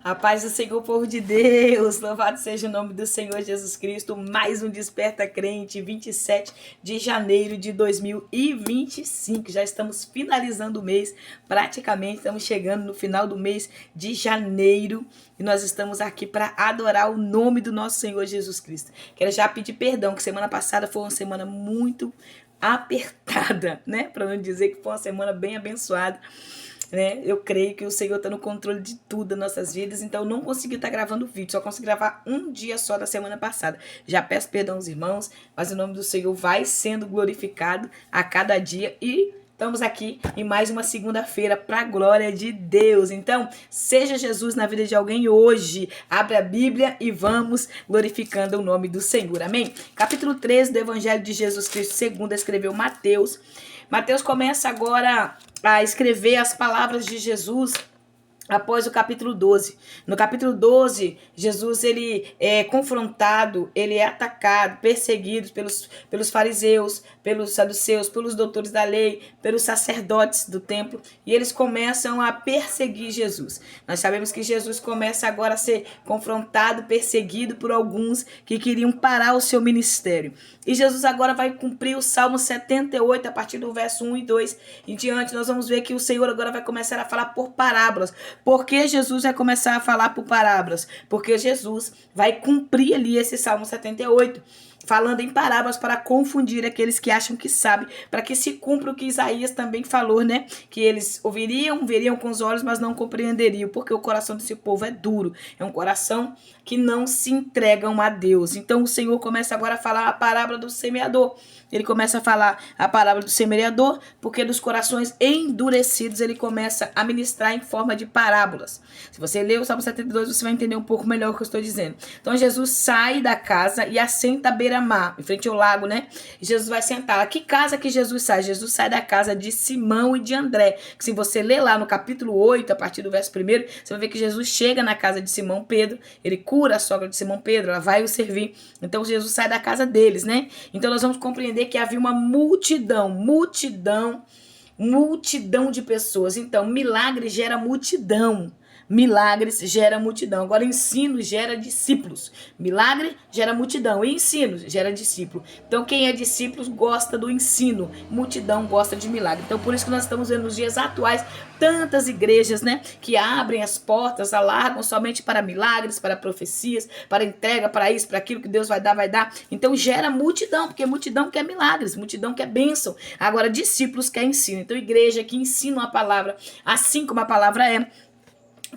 A paz do Senhor, povo de Deus, louvado seja o nome do Senhor Jesus Cristo, mais um Desperta Crente, 27 de janeiro de 2025, já estamos finalizando o mês, praticamente estamos chegando no final do mês de janeiro, e nós estamos aqui para adorar o nome do nosso Senhor Jesus Cristo. Quero já pedir perdão, que semana passada foi uma semana muito apertada, né, para não dizer que foi uma semana bem abençoada, né? Eu creio que o Senhor está no controle de tudo das nossas vidas, então eu não consegui estar gravando vídeo, só consegui gravar um dia só da semana passada. Já peço perdão aos irmãos, mas o nome do Senhor vai sendo glorificado a cada dia e estamos aqui em mais uma segunda-feira para a glória de Deus. Então, seja Jesus na vida de alguém hoje. Abre a Bíblia e vamos glorificando o nome do Senhor. Amém? Capítulo 13 do Evangelho de Jesus Cristo, segundo escreveu Mateus. Mateus começa agora a escrever as palavras de Jesus após o capítulo 12. No capítulo 12, Jesus ele é confrontado, ele é atacado, perseguido pelos fariseus, pelos saduceus, pelos doutores da lei, pelos sacerdotes do templo, e eles começam a perseguir Jesus. Nós sabemos que Jesus começa agora a ser confrontado, perseguido por alguns que queriam parar o seu ministério. E Jesus agora vai cumprir o Salmo 78, a partir do verso 1 e 2 em diante. Nós vamos ver que o Senhor agora vai começar a falar por parábolas. Por que Jesus vai começar a falar por parábolas? Porque Jesus vai cumprir ali esse Salmo 78, falando em parábolas para confundir aqueles que acham que sabem, para que se cumpra o que Isaías também falou, né? Que eles veriam com os olhos, mas não compreenderiam, porque o coração desse povo é duro, é um coração que não se entregam a Deus. Então o Senhor começa agora a falar a parábola do semeador. Ele começa a falar a parábola do semeador, porque dos corações endurecidos ele começa a ministrar em forma de parábolas. Se você ler o Salmo 72, você vai entender um pouco melhor o que eu estou dizendo. Então Jesus sai da casa e assenta à beira-mar, em frente ao lago, né? E Jesus vai sentar. Que casa que Jesus sai? Jesus sai da casa de Simão e de André. Que se você ler lá no capítulo 8, a partir do verso 1, você vai ver que Jesus chega na casa de Simão Pedro, ele cura a sogra de Simão Pedro, ela vai o servir. Então Jesus sai da casa deles, né? Então nós vamos compreender que havia uma multidão de pessoas. Então, milagre gera multidão. Milagres gera multidão. Agora, ensino gera discípulos. Milagre gera multidão. E ensino gera discípulo. Então, quem é discípulo gosta do ensino. Multidão gosta de milagre. Então, por isso que nós estamos vendo nos dias atuais tantas igrejas, né, que abrem as portas, alargam somente para milagres, para profecias, para entrega, para isso, para aquilo que Deus vai dar, vai dar. Então, gera multidão, porque multidão quer milagres, multidão quer bênção. Agora, discípulos quer ensino. Então, igreja que ensina a palavra, assim como a palavra é,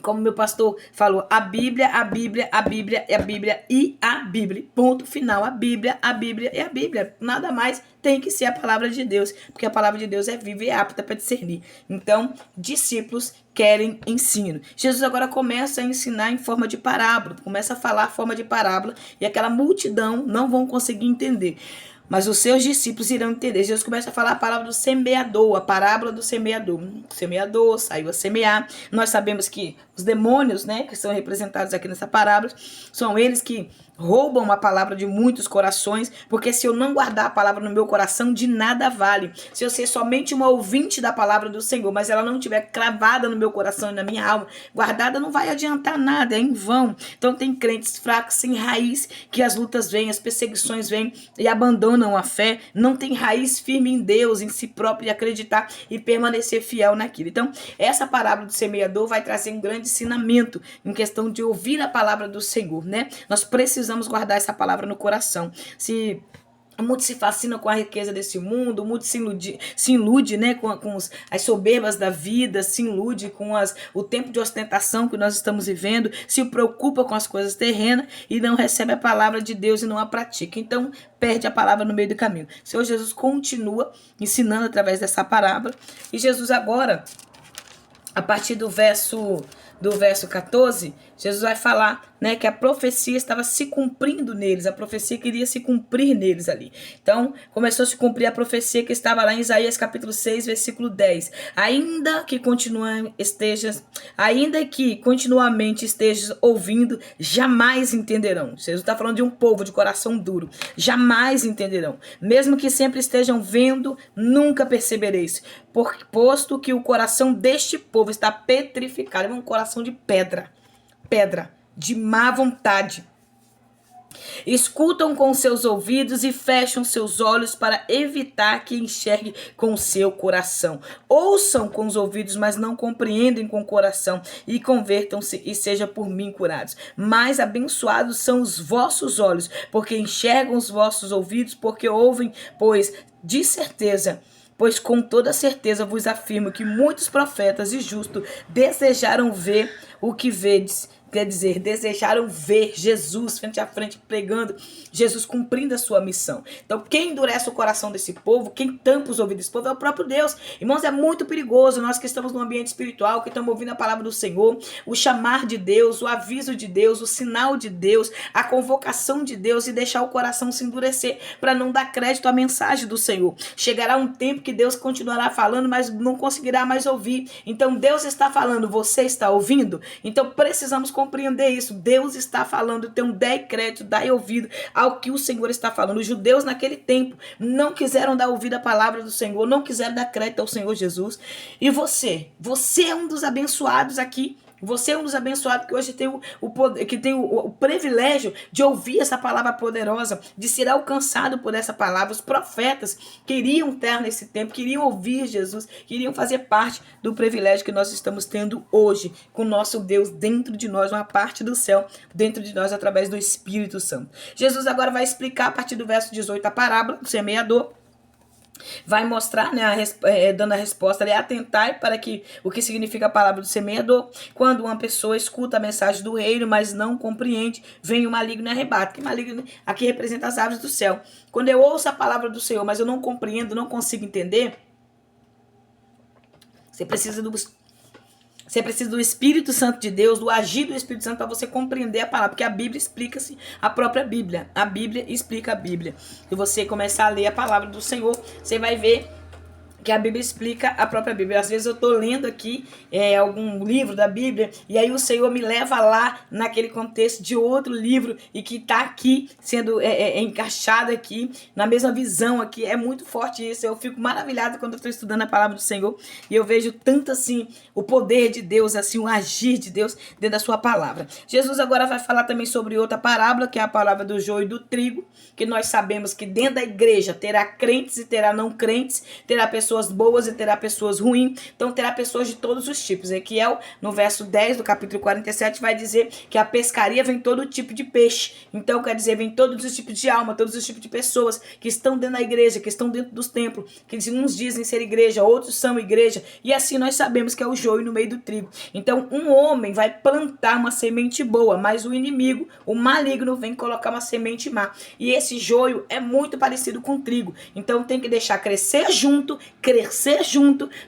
como meu pastor falou, a Bíblia e a Bíblia. Ponto final. A Bíblia e a Bíblia. Nada mais tem que ser a palavra de Deus, porque a palavra de Deus é viva e apta para discernir. Então, discípulos querem ensino. Jesus agora começa a ensinar em forma de parábola, começa a falar a forma de parábola, e aquela multidão não vão conseguir entender. Mas os seus discípulos irão entender. Jesus começa a falar a palavra do semeador, a parábola do semeador. O semeador saiu a semear. Nós sabemos que os demônios, né, que são representados aqui nessa parábola, são eles que roubam a palavra de muitos corações, porque se eu não guardar a palavra no meu coração, de nada vale. Se eu ser somente uma ouvinte da palavra do Senhor, mas ela não estiver cravada no meu coração e na minha alma, guardada, não vai adiantar nada, é em vão. Então tem crentes fracos, sem raiz, que as lutas vêm, as perseguições vêm e abandonam a fé, não tem raiz firme em Deus, em si próprio, de acreditar e permanecer fiel naquilo. Então, essa parábola do semeador vai trazer um grande ensinamento em questão de ouvir a palavra do Senhor, né? Nós precisamos guardar essa palavra no coração. Se muitos se fascinam com a riqueza desse mundo, muitos se ilude, né, com as soberbas da vida, se ilude com o tempo de ostentação que nós estamos vivendo, se preocupa com as coisas terrenas e não recebe a palavra de Deus e não a pratica. Então, perde a palavra no meio do caminho. O Senhor Jesus continua ensinando através dessa parábola, e Jesus agora, a partir do verso 14, Jesus vai falar, né, que a profecia estava se cumprindo neles, a profecia queria se cumprir neles ali. Então, começou a se cumprir a profecia que estava lá em Isaías capítulo 6, versículo 10. Ainda que continuamente estejas ouvindo, jamais entenderão. Jesus está falando de um povo de coração duro, jamais entenderão. Mesmo que sempre estejam vendo, nunca percebereis. Posto que o coração deste povo está petrificado, é um coração de pedra. pedra, de má vontade. Escutam com seus ouvidos e fecham seus olhos para evitar que enxergue com seu coração. Ouçam com os ouvidos, mas não compreendem com o coração, e convertam-se e sejam por mim curados. Mais abençoados são os vossos olhos, porque enxergam, os vossos ouvidos, porque ouvem, pois de certeza... Pois com toda certeza vos afirmo que muitos profetas e justos desejaram ver o que vedes. Quer dizer, desejaram ver Jesus frente a frente pregando, Jesus cumprindo a sua missão. Então, quem endurece o coração desse povo, quem tampa os ouvidos desse povo é o próprio Deus. Irmãos, é muito perigoso nós que estamos no ambiente espiritual, que estamos ouvindo a palavra do Senhor, o chamar de Deus, o aviso de Deus, o sinal de Deus, a convocação de Deus e deixar o coração se endurecer para não dar crédito à mensagem do Senhor. Chegará um tempo que Deus continuará falando, mas não conseguirá mais ouvir. Então, Deus está falando, você está ouvindo? Então, precisamos compreender isso. Deus está falando, então dê crédito, dai ouvido ao que o Senhor está falando. Os judeus naquele tempo não quiseram dar ouvido à palavra do Senhor, não quiseram dar crédito ao Senhor Jesus. E você é um dos abençoados aqui. Você é um dos abençoados que hoje tem o poder, que tem o privilégio de ouvir essa palavra poderosa, de ser alcançado por essa palavra. Os profetas queriam estar nesse tempo, queriam ouvir Jesus, queriam fazer parte do privilégio que nós estamos tendo hoje, com o nosso Deus dentro de nós, uma parte do céu dentro de nós, através do Espírito Santo. Jesus agora vai explicar a partir do verso 18 a parábola do semeador. Vai mostrar, né, dando a resposta ali, atentar para que o que significa a palavra do semeador. Quando uma pessoa escuta a mensagem do reino, mas não compreende, vem o maligno e arrebata. Que maligno aqui representa as aves do céu. Quando eu ouço a palavra do Senhor, mas eu não compreendo, não consigo entender, você precisa do Espírito Santo de Deus, do agir do Espírito Santo, para você compreender a palavra, porque a Bíblia explica-se a própria Bíblia. A Bíblia explica a Bíblia. Se você começar a ler a palavra do Senhor, você vai ver que a Bíblia explica a própria Bíblia. Às vezes eu estou lendo aqui algum livro da Bíblia, e aí o Senhor me leva lá naquele contexto de outro livro, e que está aqui, sendo encaixado aqui, na mesma visão aqui. É muito forte isso. Eu fico maravilhada quando eu estou estudando a palavra do Senhor, e eu vejo tanto assim, o poder de Deus, assim, o agir de Deus dentro da sua palavra. Jesus agora vai falar também sobre outra parábola, que é a palavra do joio e do trigo, que nós sabemos que dentro da igreja terá crentes e terá não crentes, terá pessoas boas e terá pessoas ruins, então terá pessoas de todos os tipos. Ezequiel, no verso 10 do capítulo 47, vai dizer que a pescaria vem todo tipo de peixe. Então quer dizer, vem todos os tipos de alma, todos os tipos de pessoas que estão dentro da igreja, que estão dentro dos templos, que uns dizem ser igreja, outros são igreja, e assim nós sabemos que é o joio no meio do trigo. Então um homem vai plantar uma semente boa, mas o inimigo, o maligno, vem colocar uma semente má, e esse joio é muito parecido com o trigo. Então tem que deixar crescer junto,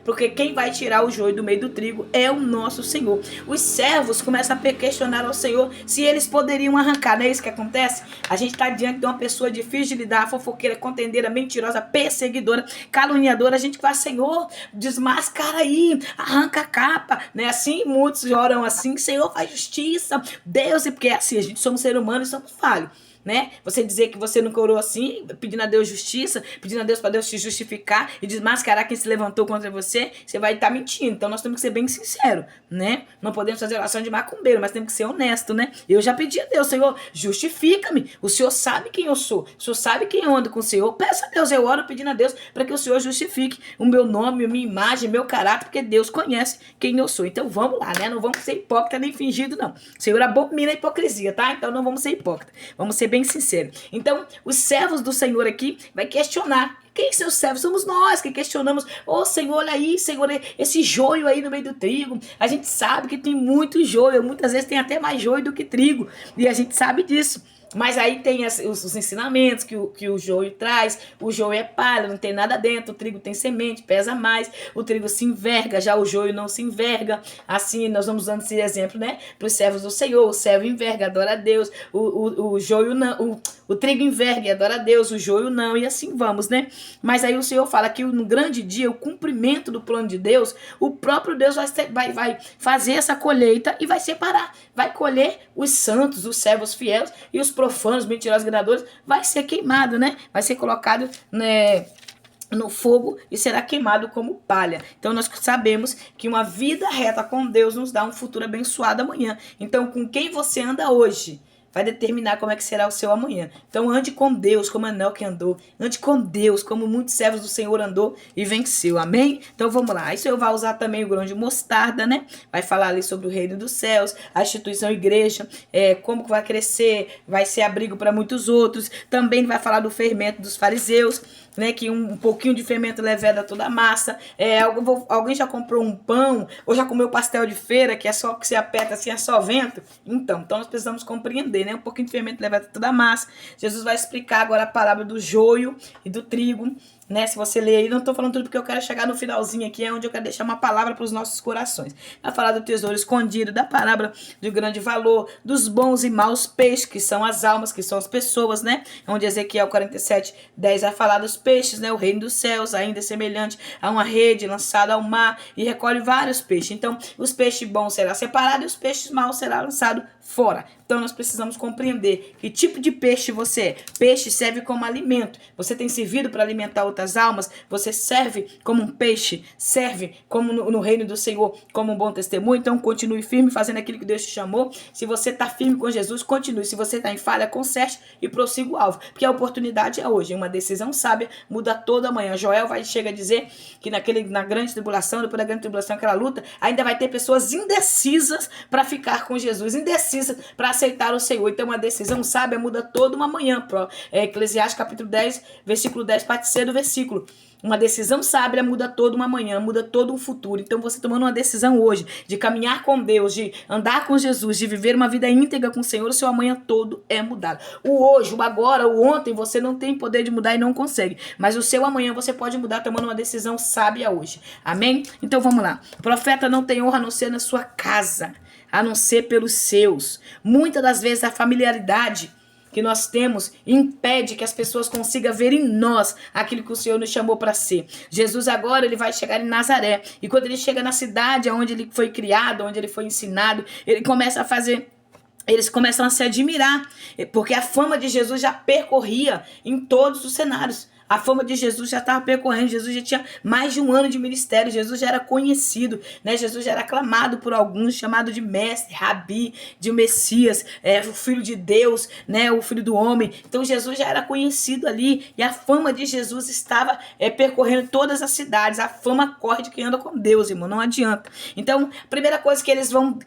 porque quem vai tirar o joio do meio do trigo é o nosso Senhor. Os servos começam a questionar ao Senhor se eles poderiam arrancar. Não é isso que acontece? A gente está diante de uma pessoa difícil de lidar, fofoqueira, contendeira, mentirosa, perseguidora, caluniadora. A gente fala: Senhor, desmascara aí, arranca a capa, né? Assim muitos oram assim: Senhor, faz justiça, Deus, porque é assim, a gente somos seres humanos e somos falhos, né? Você dizer que você nunca orou assim, pedindo a Deus justiça, pedindo a Deus para Deus te justificar e desmascarar quem se levantou contra você, você vai estar mentindo. Então nós temos que ser bem sinceros, né? Não podemos fazer oração de macumbeiro, mas temos que ser honesto, né? Eu já pedi a Deus: Senhor, justifica-me. O Senhor sabe quem eu sou, o Senhor sabe quem eu ando com o Senhor. Peça a Deus, eu oro pedindo a Deus para que o Senhor justifique o meu nome, a minha imagem, meu caráter, porque Deus conhece quem eu sou. Então vamos lá, né? Não vamos ser hipócrita nem fingido, não. O Senhor abomina a hipocrisia, tá? Então não vamos ser hipócrita, vamos ser bem sincero. Então, os servos do Senhor aqui vai questionar. Quem são os servos? Somos nós que questionamos. Ô Senhor, olha aí, Senhor, esse joio aí no meio do trigo. A gente sabe que tem muito joio, muitas vezes tem até mais joio do que trigo, e a gente sabe disso. Mas aí tem os ensinamentos que o joio traz. O joio é palha, não tem nada dentro. O trigo tem semente, pesa mais. O trigo se enverga, já o joio não se enverga. Assim, nós vamos usando esse exemplo, né? Para os servos do Senhor. O servo enverga, adora a Deus. O joio não. O trigo enverga e adora a Deus. O joio não. E assim vamos, né? Mas aí o Senhor fala que no grande dia, o cumprimento do plano de Deus, o próprio Deus vai fazer essa colheita e vai separar. Vai colher os santos, os servos fiéis, e os profanos, mentirosos, enganadores, vai ser queimado, né? Vai ser colocado, né, no fogo e será queimado como palha. Então nós sabemos que uma vida reta com Deus nos dá um futuro abençoado amanhã. Então com quem você anda hoje vai determinar como é que será o seu amanhã. Então ande com Deus, como Enoque andou. Ande com Deus, como muitos servos do Senhor andou e venceu. Amém? Então vamos lá. Aí o Senhor vai usar também o grão de mostarda, né? Vai falar ali sobre o reino dos céus, a instituição igreja, como que vai crescer, vai ser abrigo para muitos outros. Também vai falar do fermento dos fariseus, né, que um pouquinho de fermento leveda toda a massa. Alguém já comprou um pão ou já comeu pastel de feira que é só que se aperta assim, é só vento? Então nós precisamos compreender, né? Um pouquinho de fermento leveda toda a massa. Jesus vai explicar agora a palavra do joio e do trigo, né? Se você ler aí, não estou falando tudo porque eu quero chegar no finalzinho aqui, é onde eu quero deixar uma palavra para os nossos corações. Vai falar do tesouro escondido, da palavra de grande valor, dos bons e maus peixes, que são as almas, que são as pessoas, né? Onde Ezequiel 47:10 vai falar dos peixes, né? O reino dos céus ainda é semelhante a uma rede lançada ao mar e recolhe vários peixes. Então, os peixes bons serão separados e os peixes maus serão lançados fora. Então nós precisamos compreender que tipo de peixe você é. Peixe serve como alimento. Você tem servido para alimentar outras almas. Você serve como um peixe. Serve como no reino do Senhor, como um bom testemunho. Então continue firme fazendo aquilo que Deus te chamou. Se você está firme com Jesus, continue. Se você está em falha, conserte e prossiga o alvo. Porque a oportunidade é hoje. Uma decisão sábia muda toda a manhã. Joel chega a dizer que na grande tribulação, depois da grande tribulação, aquela luta, ainda vai ter pessoas indecisas para ficar com Jesus. Indecisas para aceitar o Senhor. Então uma decisão sábia muda toda uma manhã. Eclesiastes capítulo 10, versículo 10, parte C do versículo. Uma decisão sábia muda toda uma manhã, muda todo um futuro. Então você tomando uma decisão hoje de caminhar com Deus, de andar com Jesus, de viver uma vida íntegra com o Senhor, o seu amanhã todo é mudado. O hoje, o agora, o ontem, você não tem poder de mudar e não consegue. Mas o seu amanhã você pode mudar tomando uma decisão sábia hoje. Amém? Então vamos lá. O profeta não tem honra a não ser na sua casa, a não ser pelos seus. Muitas das vezes a familiaridade que nós temos impede que as pessoas consigam ver em nós aquilo que o Senhor nos chamou para ser. Jesus agora ele vai chegar em Nazaré, e quando ele chega na cidade onde ele foi criado, onde ele foi ensinado, ele começa a fazer... Eles começam a se admirar, porque a fama de Jesus já percorria em todos os cenários. A fama de Jesus já estava percorrendo. Jesus já tinha mais de um ano de ministério. Jesus já era conhecido, né? Jesus já era aclamado por alguns, chamado de mestre, rabi, de Messias, o filho de Deus, né? O filho do homem. Então Jesus já era conhecido ali, e a fama de Jesus estava percorrendo todas as cidades. A fama corre de quem anda com Deus, irmão, não adianta. Então, a primeira coisa que eles vão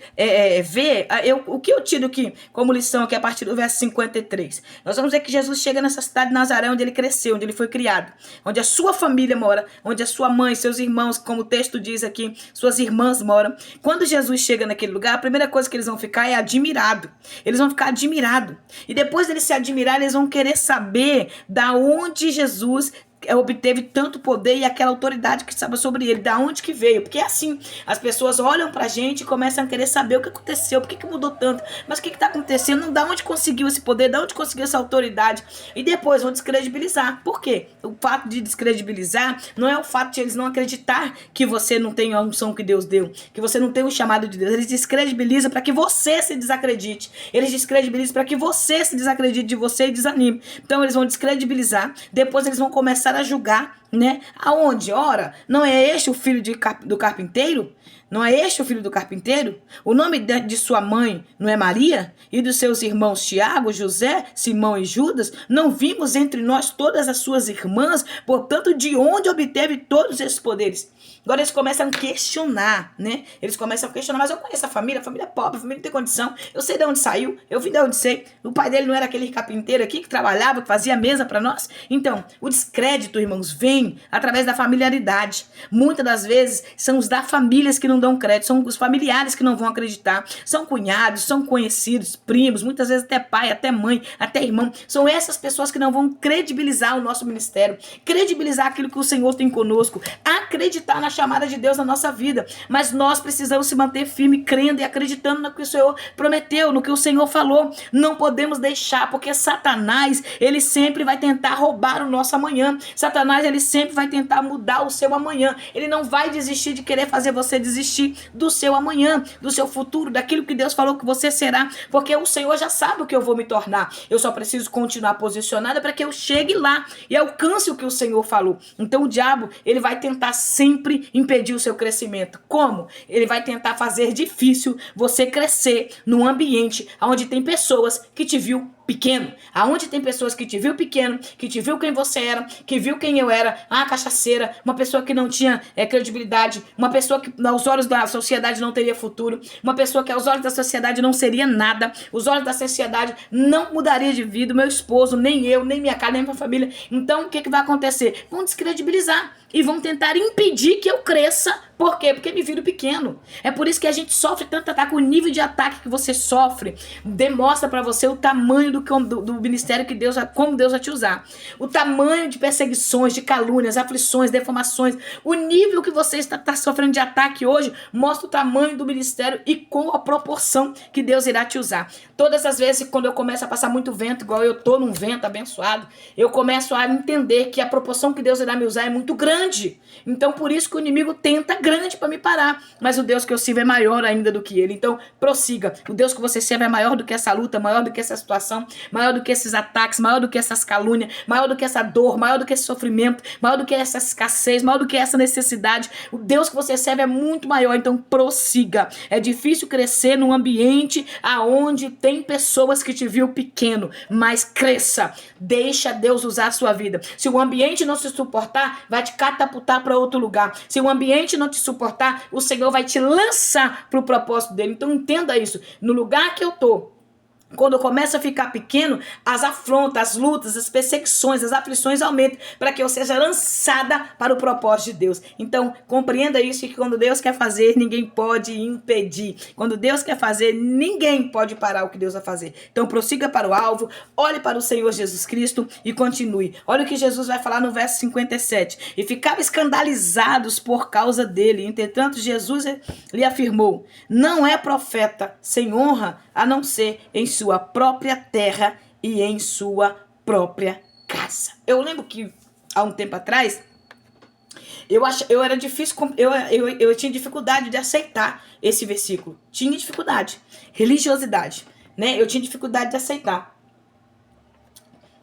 ver, o que eu tiro aqui como lição aqui a partir do verso 53. Nós vamos ver que Jesus chega nessa cidade de Nazaré, onde ele cresceu, onde ele foi criado, onde a sua família mora, onde a sua mãe, seus irmãos, como o texto diz aqui, suas irmãs moram. Quando Jesus chega naquele lugar, a primeira coisa que eles vão ficar é admirado. Eles vão ficar admirados. E depois deles se admirar, eles vão querer saber da onde Jesus obteve tanto poder e aquela autoridade que estava sobre ele, da onde que veio, porque é assim, as pessoas olham pra gente e começam a querer saber o que aconteceu, por que mudou tanto, mas o que está acontecendo, da onde conseguiu esse poder, da onde conseguiu essa autoridade, e depois vão descredibilizar. Por quê? O fato de descredibilizar não é o fato de eles não acreditar que você não tem a unção que Deus deu, que você não tem o chamado de Deus. Eles descredibilizam para que você se desacredite, eles descredibilizam para que você se desacredite de você e desanime. Então eles vão descredibilizar, depois eles vão começar a julgar, né? Aonde? Ora, não é este o filho do carpinteiro? Não é este o filho do carpinteiro? O nome de sua mãe não é Maria? E dos seus irmãos Tiago, José, Simão e Judas? Não vimos entre nós todas as suas irmãs? Portanto, de onde obteve todos esses poderes? Agora eles começam a questionar, né? Eles começam a questionar, mas eu conheço a família é pobre, a família não tem condição. Eu sei de onde saiu, eu vim de onde sei. O pai dele não era aquele carpinteiro aqui que trabalhava, que fazia mesa para nós? Então, o descrédito, irmãos, vem através da familiaridade. Muitas das vezes são os da famílias que não dão crédito, são os familiares que não vão acreditar. São cunhados, são conhecidos, primos, muitas vezes até pai, até mãe, até irmão. São essas pessoas que não vão credibilizar o nosso ministério, credibilizar aquilo que o Senhor tem conosco, acreditar na chamada de Deus na nossa vida. Mas nós precisamos se manter firme, crendo e acreditando no que o Senhor prometeu, no que o Senhor falou. Não podemos deixar, porque Satanás, ele sempre vai tentar roubar o nosso amanhã. Satanás, ele sempre vai tentar mudar o seu amanhã. Ele não vai desistir de querer fazer você desistir. desistir do seu amanhã, do seu futuro, daquilo que Deus falou que você será, porque o Senhor já sabe o que eu vou me tornar. Eu só preciso continuar posicionada para que eu chegue lá e alcance o que o Senhor falou. Então o diabo, ele vai tentar sempre impedir o seu crescimento. Como? Ele vai tentar fazer difícil você crescer num ambiente onde tem pessoas que te viu pequeno, aonde tem pessoas que te viu pequeno, que te viu quem você era, que viu quem eu era, cachaceira, uma pessoa que não tinha credibilidade, uma pessoa que aos olhos da sociedade não teria futuro, uma pessoa que aos olhos da sociedade não seria nada, os olhos da sociedade não mudaria de vida, meu esposo, nem eu, nem minha casa, nem minha família. Então o que vai acontecer? Vão descredibilizar e vão tentar impedir que eu cresça. Por quê? Porque me viram pequeno. É por isso que a gente sofre tanto ataque. O nível de ataque que você sofre demonstra para você o tamanho do ministério que Deus, como Deus vai te usar. O tamanho de perseguições, de calúnias, aflições, deformações. O nível que você está sofrendo de ataque hoje mostra o tamanho do ministério e com a proporção que Deus irá te usar. Todas as vezes quando eu começo a passar muito vento, igual eu tô num vento abençoado, eu começo a entender que a proporção que Deus irá me usar é muito grande. Então por isso que o inimigo tenta grande para me parar, mas o Deus que eu sirvo é maior ainda do que ele. Então prossiga. O Deus que você serve é maior do que essa luta, maior do que essa situação, maior do que esses ataques, maior do que essas calúnias, maior do que essa dor, maior do que esse sofrimento, maior do que essa escassez, maior do que essa necessidade. O Deus que você serve é muito maior. Então prossiga. É difícil crescer num ambiente aonde tem pessoas que te viu pequeno, mas cresça. Deixa Deus usar a sua vida. Se o ambiente não se suportar, vai te catapultar para outro lugar. Se o ambiente não te suportar, o Senhor vai te lançar para o propósito dele. Então entenda isso. No lugar que eu tô, quando eu começo a ficar pequeno, as afrontas, as lutas, as perseguições, as aflições aumentam para que eu seja lançada para o propósito de Deus. Então, compreenda isso, que quando Deus quer fazer, ninguém pode impedir. Quando Deus quer fazer, ninguém pode parar o que Deus vai fazer. Então, prossiga para o alvo, olhe para o Senhor Jesus Cristo e continue. Olha o que Jesus vai falar no verso 57. E ficavam escandalizados por causa dele. Entretanto, Jesus lhe afirmou: não é profeta sem honra, a não ser em sua própria terra e em sua própria casa. Eu lembro que há um tempo atrás eu tinha dificuldade de aceitar esse versículo. Tinha dificuldade. Religiosidade, né? Eu tinha dificuldade de aceitar.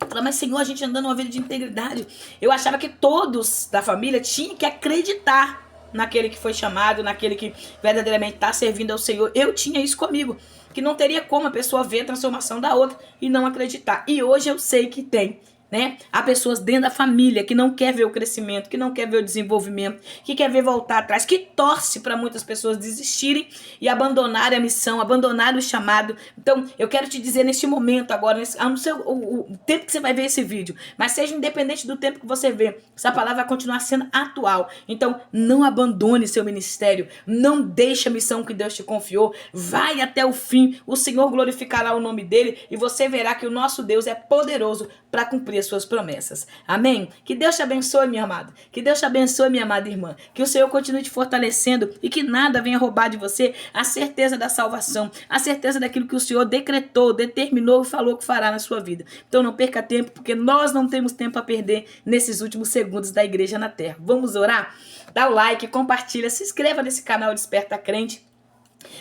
Falei, mas Senhor, a gente andando uma vida de integridade. Eu achava que todos da família tinham que acreditar naquele que foi chamado, naquele que verdadeiramente está servindo ao Senhor. Eu tinha isso comigo, que não teria como a pessoa ver a transformação da outra e não acreditar. E hoje eu sei que tem, né? Há pessoas dentro da família que não quer ver o crescimento, que não quer ver o desenvolvimento, que quer ver voltar atrás, que torce para muitas pessoas desistirem e abandonarem a missão, abandonarem o chamado. Então, eu quero te dizer neste momento agora, não sei o tempo que você vai ver esse vídeo, mas seja independente do tempo que você vê, essa palavra vai continuar sendo atual. Então, não abandone seu ministério, não deixe a missão que Deus te confiou, vai até o fim, o Senhor glorificará o nome dele e você verá que o nosso Deus é poderoso para cumprir as suas promessas. Amém? Que Deus te abençoe, meu amado. Que Deus te abençoe, minha amada irmã. Que o Senhor continue te fortalecendo e que nada venha roubar de você a certeza da salvação, a certeza daquilo que o Senhor decretou, determinou e falou que fará na sua vida. Então não perca tempo, porque nós não temos tempo a perder nesses últimos segundos da igreja na terra. Vamos orar? Dá o like, compartilha, se inscreva nesse canal Desperta Crente.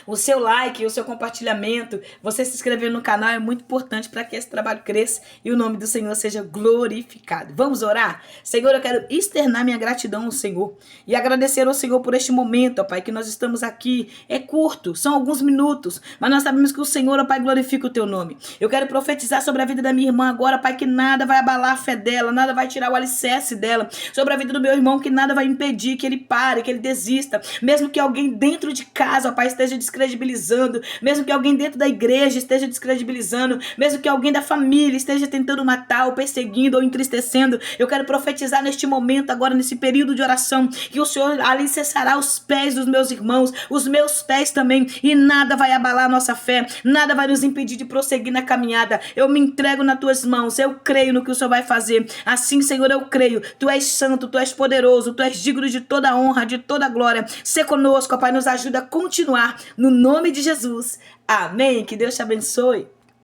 O seu like, o seu compartilhamento, você se inscrever no canal é muito importante para que esse trabalho cresça e o nome do Senhor seja glorificado. Vamos orar? Senhor, eu quero externar minha gratidão ao Senhor e agradecer ao Senhor por este momento, ó Pai, que nós estamos aqui. É curto, são alguns minutos, mas nós sabemos que o Senhor, ó Pai, glorifica o teu nome. Eu quero profetizar sobre a vida da minha irmã agora, Pai, que nada vai abalar a fé dela, nada vai tirar o alicerce dela. Sobre a vida do meu irmão, que nada vai impedir que ele pare, que ele desista. Mesmo que alguém dentro de casa, ó Pai, esteja descredibilizando, mesmo que alguém dentro da igreja esteja descredibilizando, mesmo que alguém da família esteja tentando matar ou perseguindo ou entristecendo, eu quero profetizar neste momento, agora nesse período de oração, que o Senhor alicerçará os pés dos meus irmãos, os meus pés também, e nada vai abalar a nossa fé, nada vai nos impedir de prosseguir na caminhada. Eu me entrego nas tuas mãos, eu creio no que o Senhor vai fazer. Assim, Senhor, eu creio, tu és santo, tu és poderoso, tu és digno de toda a honra, de toda a glória. Se conosco, ó Pai, nos ajuda a continuar no nome de Jesus. Amém. Que Deus te abençoe.